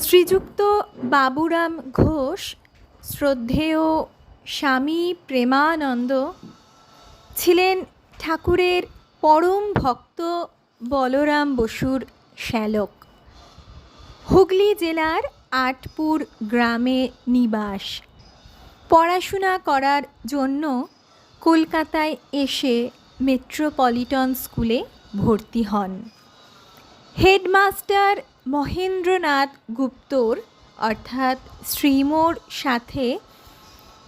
শ্রীযুক্ত বাবুরাম ঘোষ, শ্রদ্ধেয় স্বামী প্রেমানন্দ ছিলেন ঠাকুরের পরম ভক্ত বলরাম বসুর শ্যালক। হুগলি জেলার আটপুর গ্রামে নিবাস। পড়াশোনা করার জন্য কলকাতায় এসে মেট্রোপলিটন স্কুলে ভর্তি হন। হেডমাস্টার মহেন্দ্রনাথ গুপ্তর অর্থাৎ শ্রীমোর সাথে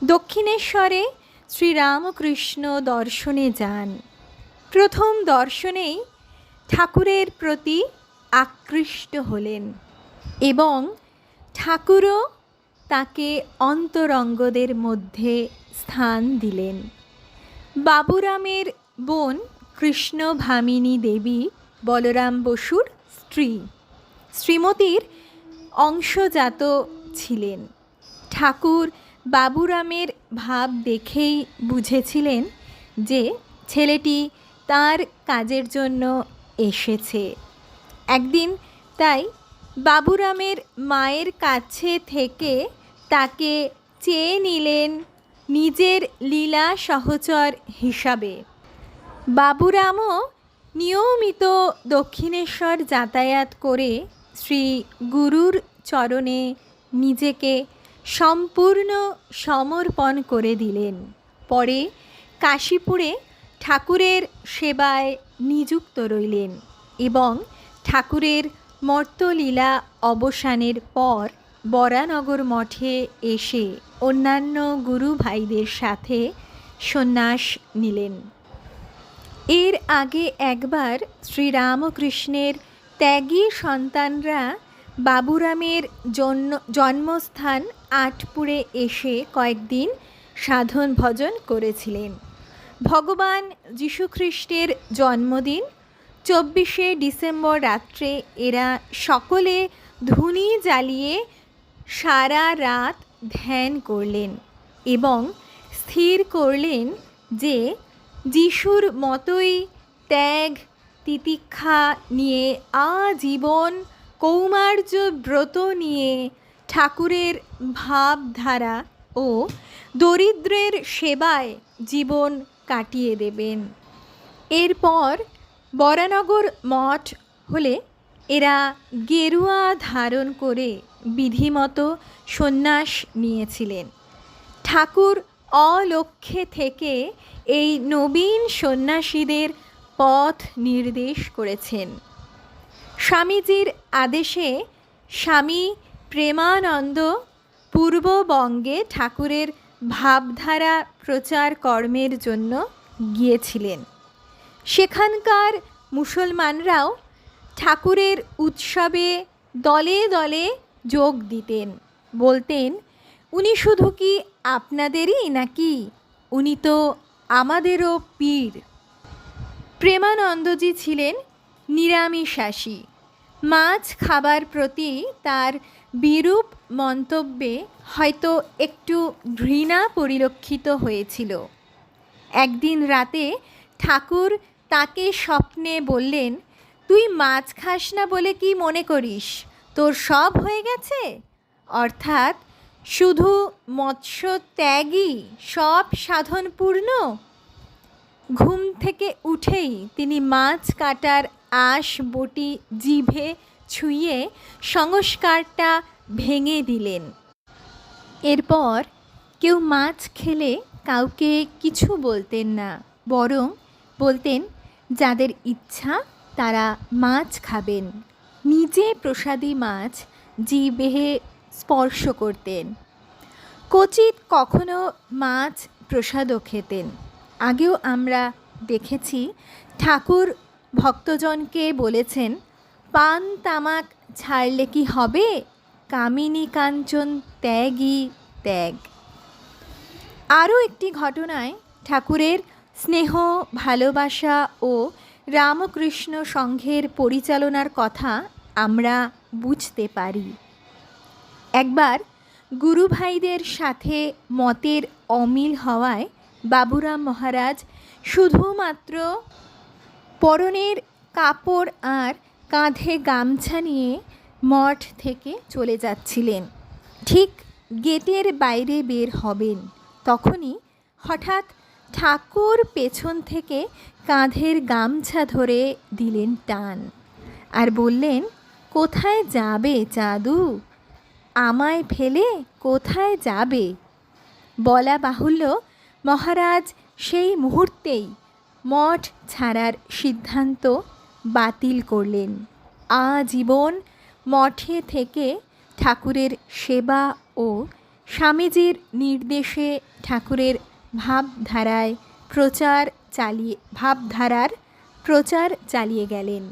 দক্ষিণেশ্বরে শ্রীরামকৃষ্ণ দর্শনে যান। প্রথম দর্শনেই ঠাকুরের প্রতি আকৃষ্ট হলেন এবং ঠাকুরও তাকে অন্তরঙ্গদের মধ্যে স্থান দিলেন। বাবুরামের বোন কৃষ্ণভামিনী দেবী বলরাম বসুর স্ত্রী, শ্রীমতীর অংশজাত ছিলেন। ঠাকুর বাবুরামের ভাব দেখেই বুঝেছিলেন যে ছেলেটি তার কাজের জন্য এসেছে। একদিন তাই বাবুরামের মায়ের কাছে থেকে তাকে চেয়ে নিলেন নিজের লীলা সহচর হিসাবে। বাবুরামও নিয়মিত দক্ষিণেশ্বর যাতায়াত করে শ্রী গুরুর চরণে নিজেকে সম্পূর্ণ সমর্পণ করে দিলেন। পরে কাশীপুরে ঠাকুরের সেবায় নিযুক্ত রইলেন এবং ঠাকুরের মর্ত্যলীলা অবসানের পর বরানগর মঠে এসে অন্যান্য গুরু ভাইদের সাথে সন্ন্যাস নিলেন। এর আগে একবার শ্রীরামকৃষ্ণের ত্যাগী সন্তানরা বাবুরামের জন্মস্থান আটপুরে এসে কয়েকদিন সাধন ভজন করেছিলেন। ভগবান যীশুখ্রিস্টের জন্মদিন 24শে ডিসেম্বর রাত্রে এরা সকলে ধুনি জ্বালিয়ে সারা রাত ধ্যান করলেন এবং স্থির করলেন যে যিশুর মতোই ত্যাগ তিতিক্ষা নিয়ে আজীবন কৌমার্য ব্রত নিয়ে ঠাকুরের ভাবধারা ও দরিদ্রের সেবায় জীবন কাটিয়ে দেবেন। এরপর বরানগর মঠ হলে এরা গেরুয়া ধারণ করে বিধিমতো সন্ন্যাস নিয়েছিলেন। ঠাকুর অলক্ষ্যে থেকে এই নবীন সন্ন্যাসীদের পথ নির্দেশ করেছেন। স্বামীজির আদেশে স্বামী প্রেমানন্দ পূর্ববঙ্গে ঠাকুরের ভাবধারা প্রচার কর্মের জন্য গিয়েছিলেন। সেখানকার মুসলমানরাও ঠাকুরের উৎসবে দলে দলে যোগ দিতেন। বলতেন, উনি শুধু কি আপনাদেরই নাকি, উনি তো আমাদেরও পীর। প্রেমানন্দজি ছিলেন নিরামিষাশী। মাছ খাবার প্রতি তার বিরূপ মন্তব্যে হয়তো একটু ঘৃণা পরিলক্ষিত হয়েছিল। একদিন রাতে ঠাকুর তাকে স্বপ্নে বললেন, তুই মাছ খাস না বলে কি মনে করিস তোর সব হয়ে গেছে? অর্থাৎ শুধু মৎস্য ত্যাগই সব সাধনপূর্ণ। ঘুম থেকে উঠেই তিনি মাছ কাটার আঁশ বটি জিভে ছুঁয়ে সংস্কারটা ভেঙে দিলেন। এরপর কেউ মাছ খেলে কাউকে কিছু বলতেন না, বরং বলতেন যাদের ইচ্ছা তারা মাছ খাবেন। নিজে প্রসাদী মাছ জিভে স্পর্শ করতেন। ক্বচিৎ কখনো মাছ প্রসাদও খেতেন। আগেও আমরা দেখেছি ঠাকুর ভক্তজনকে বলেছেন, পান তামাক ছাড়লে কি হবে, কামিনী কাঞ্চন ত্যাগই ত্যাগ। আরও একটি ঘটনায় ঠাকুরের স্নেহ ভালোবাসা ও রামকৃষ্ণ সংঘের পরিচালনার কথা আমরা বুঝতে পারি। একবার গুরু ভাইদের সাথে মতের অমিল হওয়ায় বাবুরাম মহারাজ শুধুমাত্র পরনের কাপড় আর কাঁধে গামছা নিয়ে মঠ থেকে চলে যাচ্ছিলেন। ঠিক গেটের বাইরে বের হবেন, তখনই হঠাৎ ঠাকুর পেছন থেকে কাঁধের গামছা ধরে দিলেন টান আর বললেন, কোথায় যাবে চাঁদু? আমায় ফেলে কোথায় যাবে? বলা বাহুল্য, মহারাজ সেই মুহূর্তেই মঠ ছাড়ার সিদ্ধান্ত বাতিল করলেন। আজীবন মঠে থেকে ঠাকুরের সেবা ও স্বামীজির নির্দেশে ঠাকুরের ভাবধারার প্রচার চালিয়ে গেলেন।